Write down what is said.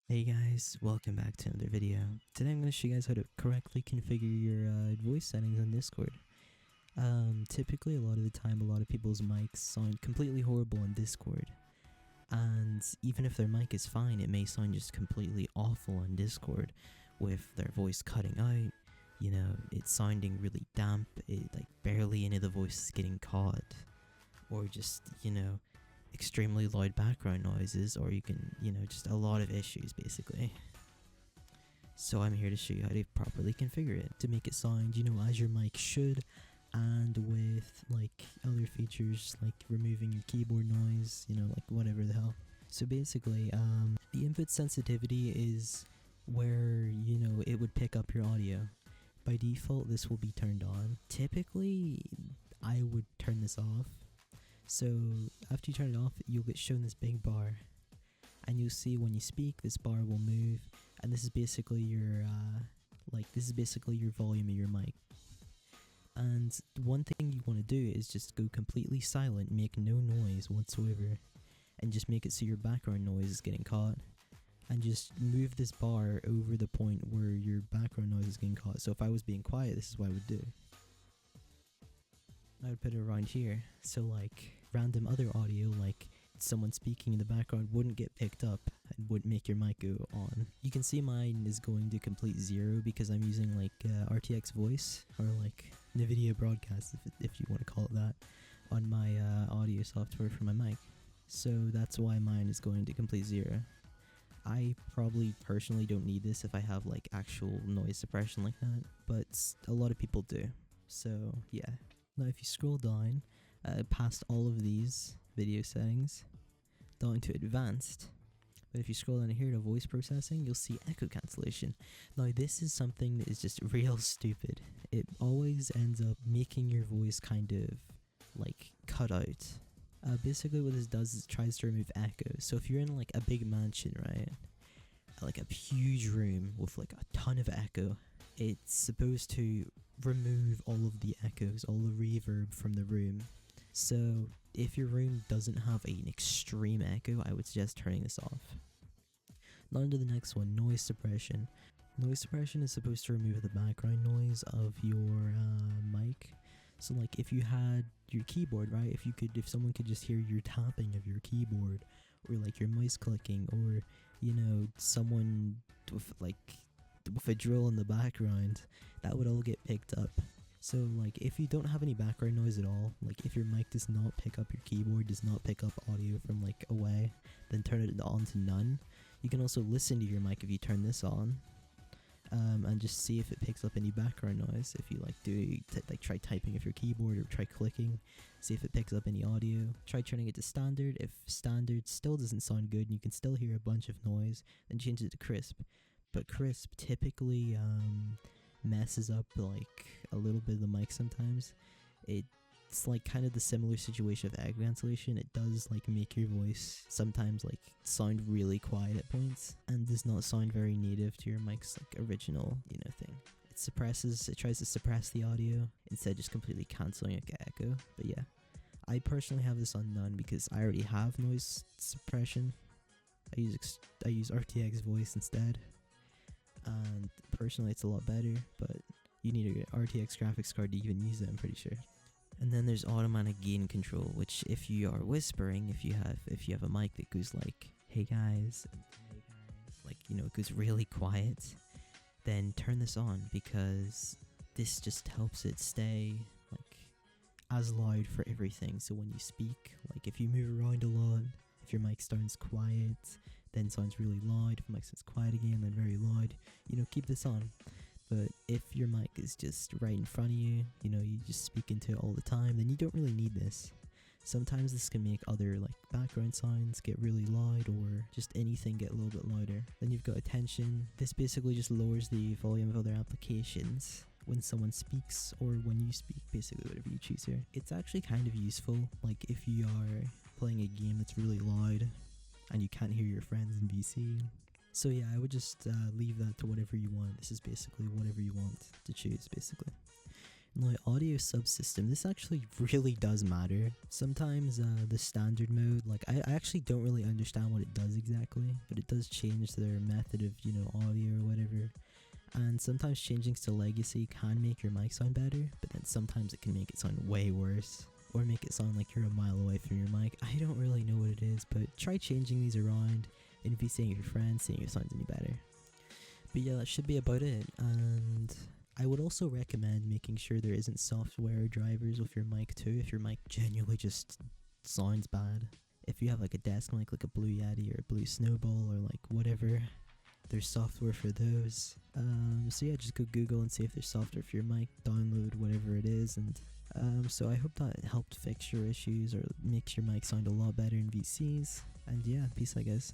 Hey guys, welcome back to another video. Today I'm going to show you guys how to correctly configure your voice settings on Discord. Typically a lot of the time a lot of people's mics sound completely horrible on Discord. And even if their mic is fine, it may sound just completely awful on Discord with their voice cutting out, it's sounding really damp, barely any of the voice is getting caught. Or just, extremely loud background noises, or you can, just a lot of issues basically. So I'm here to show you how to properly configure it to make it sound, as your mic should, and with other features like removing your keyboard noise, whatever the hell. So basically, the input sensitivity is where, it would pick up your audio. By default, this will be turned on. Typically, I would turn this off. So after you turn it off, you'll get shown this big bar, and you'll see when you speak, this bar will move, and this is basically your volume of your mic. And one thing you want to do is just go completely silent, make no noise whatsoever, and just make it so your background noise is getting caught. And just move this bar over the point where your background noise is getting caught. So if I was being quiet, this is what I would do. I would put it around here, so random other audio like someone speaking in the background wouldn't get picked up and wouldn't make your mic go on. You can see mine is going to complete 0 because I'm using RTX voice, or NVIDIA broadcast if you want to call it that, on my audio software for my mic. So that's why mine is going to complete 0. I probably personally don't need this if I have actual noise suppression like that, but a lot of people do. So yeah. Now if you scroll down past all of these video settings down to advanced, but if you scroll down here to voice processing, you'll see echo cancellation. Now this is something that is just real stupid. It always ends up making your voice kind of cut out. Basically what this does is it tries to remove echo. So if you're in a big mansion, right, a huge room with a ton of echo, it's supposed to remove all of the echoes, all the reverb from the room. So if your room doesn't have an extreme echo, I would suggest turning this off. Now on to the next one, noise suppression. Noise suppression is supposed to remove the background noise of your mic. So if you had your keyboard, right, if someone could just hear your tapping of your keyboard, or your mouse clicking, or someone with a drill in the background, that would all get picked up. So if you don't have any background noise at all, if your mic does not pick up your keyboard, does not pick up audio from away, then turn it on to none. You can also listen to your mic if you turn this on, and just see if it picks up any background noise. If you try typing with your keyboard, or try clicking, see if it picks up any audio. Try turning it to standard. If standard still doesn't sound good and you can still hear a bunch of noise, then change it to crisp. But crisp typically messes up a little bit of the mic sometimes. It's kind of the similar situation of echo cancellation. It does make your voice sometimes sound really quiet at points, and does not sound very native to your mic's original thing. It tries to suppress the audio instead of just completely cancelling echo. But yeah, I personally have this on none because I already have noise suppression. I use RTX voice instead, and personally it's a lot better, but you need a RTX graphics card to even use it, I'm pretty sure. And then there's automatic gain control, which if you are whispering, if you have a mic that goes hey guys, it goes really quiet, then turn this on, because this just helps it stay as loud for everything. So when you speak, if you move around a lot, if your mic sounds quiet, then sounds really loud. If the mic sounds quiet again, then very loud. Keep this on. But if your mic is just right in front of you, you just speak into it all the time, then you don't really need this. Sometimes this can make other background sounds get really loud, or just anything get a little bit louder. Then you've got attention. This basically just lowers the volume of other applications when someone speaks, or when you speak, basically whatever you choose here. It's actually kind of useful, if you are playing a game that's really loud and you can't hear your friends in VC. So yeah, I would just leave that to whatever you want. This is basically whatever you want to choose, basically. My audio subsystem, this actually really does matter. Sometimes the standard mode, like I actually don't really understand what it does exactly, but it does change their method of, audio or whatever. And sometimes changing to legacy can make your mic sound better, but then sometimes it can make it sound way worse. Or make it sound like you're a mile away from your mic. I don't really know what it is, but try changing these around and be seeing your friends, seeing if it sounds any better. But yeah, that should be about it. And I would also recommend making sure there isn't software drivers with your mic too, if your mic genuinely just sounds bad. If you have like a desk mic, like a Blue Yeti or a Blue Snowball or like whatever, there's software for those. So yeah, just go Google and see if there's software for your mic, download whatever it is, and so I hope that helped fix your issues or makes your mic sound a lot better in VCs. And yeah, peace, I guess.